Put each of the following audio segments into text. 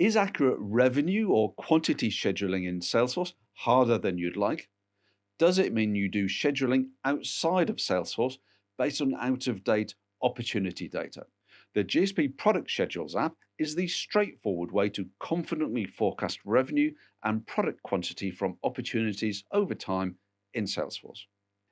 Is accurate revenue or quantity scheduling in Salesforce harder than you'd like? Does it mean you do scheduling outside of Salesforce based on out-of-date opportunity data? The GSP Product Schedules app is the straightforward way to confidently forecast revenue and product quantity from opportunities over time in Salesforce.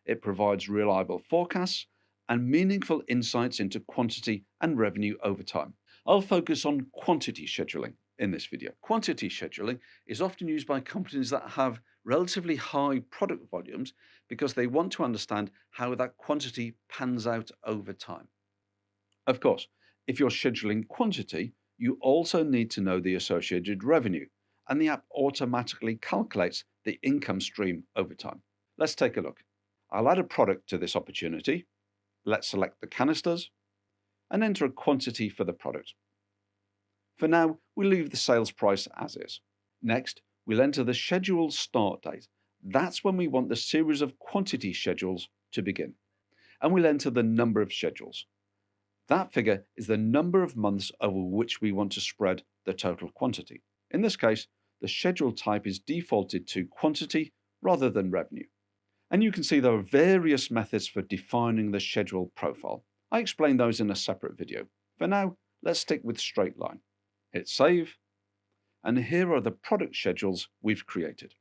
It provides reliable forecasts and meaningful insights into quantity and revenue over time. I'll focus on quantity scheduling in this video. Quantity scheduling is often used by companies that have relatively high product volumes because they want to understand how that quantity pans out over time. Of course, if you're scheduling quantity, you also need to know the associated revenue, and the app automatically calculates the income stream over time. Let's take a look. I'll add a product to this opportunity. Let's select the canisters and enter a quantity for the product. For now, we'll leave the sales price as is. Next, we'll enter the scheduled start date. That's when we want the series of quantity schedules to begin. And we'll enter the number of schedules. That figure is the number of months over which we want to spread the total quantity. In this case, the schedule type is defaulted to quantity rather than revenue. And you can see there are various methods for defining the schedule profile. I explained those in a separate video. For now, let's stick with straight line. Hit save, and here are the product schedules we've created.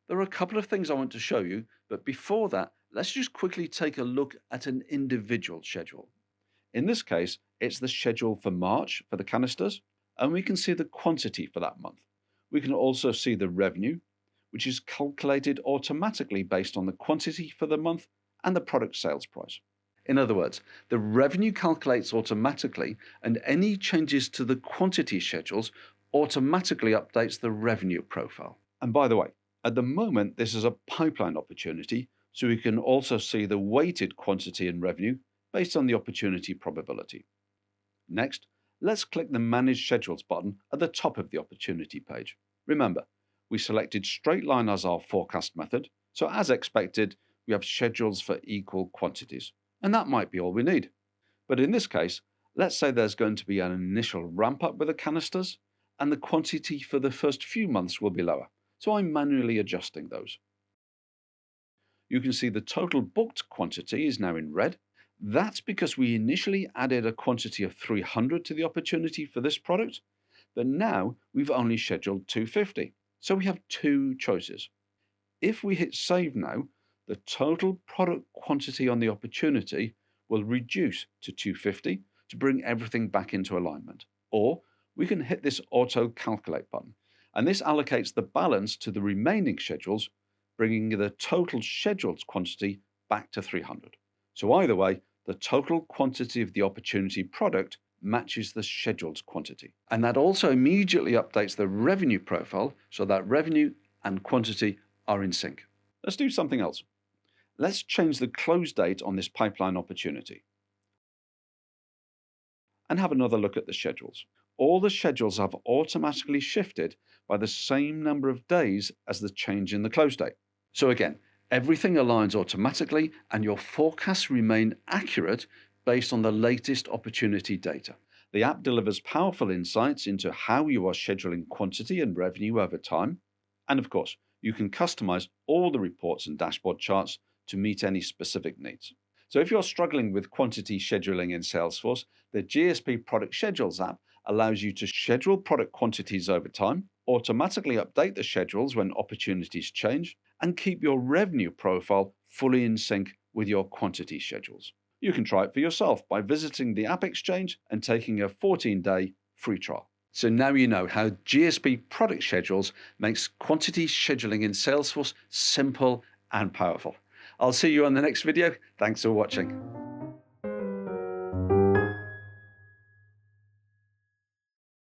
There are a couple of things I want to show you, but before that, let's just quickly take a look at an individual schedule. In this case, it's the schedule for March for the canisters, and we can see the quantity for that month. We can also see the revenue, which is calculated automatically based on the quantity for the month and the product sales price. In other words, the revenue calculates automatically, and any changes to the quantity schedules automatically updates the revenue profile. And by the way, at the moment, this is a pipeline opportunity, so we can also see the weighted quantity and revenue based on the opportunity probability. Next, let's click the Manage Schedules button at the top of the opportunity page. Remember, we selected straight line as our forecast method, so as expected, we have schedules for equal quantities. And that might be all we need. But in this case, let's say there's going to be an initial ramp up with the canisters, and the quantity for the first few months will be lower. So I'm manually adjusting those. You can see the total booked quantity is now in red. That's because we initially added a quantity of 300 to the opportunity for this product, but now we've only scheduled 250. So we have two choices. If we hit save now, the total product quantity on the opportunity will reduce to 250 to bring everything back into alignment. Or we can hit this auto calculate button, and this allocates the balance to the remaining schedules, bringing the total scheduled quantity back to 300. So either way, the total quantity of the opportunity product matches the scheduled quantity. And that also immediately updates the revenue profile so that revenue and quantity are in sync. Let's do something else. Let's change the close date on this pipeline opportunity and have another look at the schedules. All the schedules have automatically shifted by the same number of days as the change in the close date. So again, everything aligns automatically and your forecasts remain accurate based on the latest opportunity data. The app delivers powerful insights into how you are scheduling quantity and revenue over time. And of course, you can customize all the reports and dashboard charts to meet any specific needs. So if you're struggling with quantity scheduling in Salesforce, the GSP Product Schedules app allows you to schedule product quantities over time, automatically update the schedules when opportunities change, and keep your revenue profile fully in sync with your quantity schedules. You can try it for yourself by visiting the App Exchange and taking a 14-day free trial. So now you know how GSP Product Schedules makes quantity scheduling in Salesforce simple and powerful. I'll see you on the next video. Thanks for watching.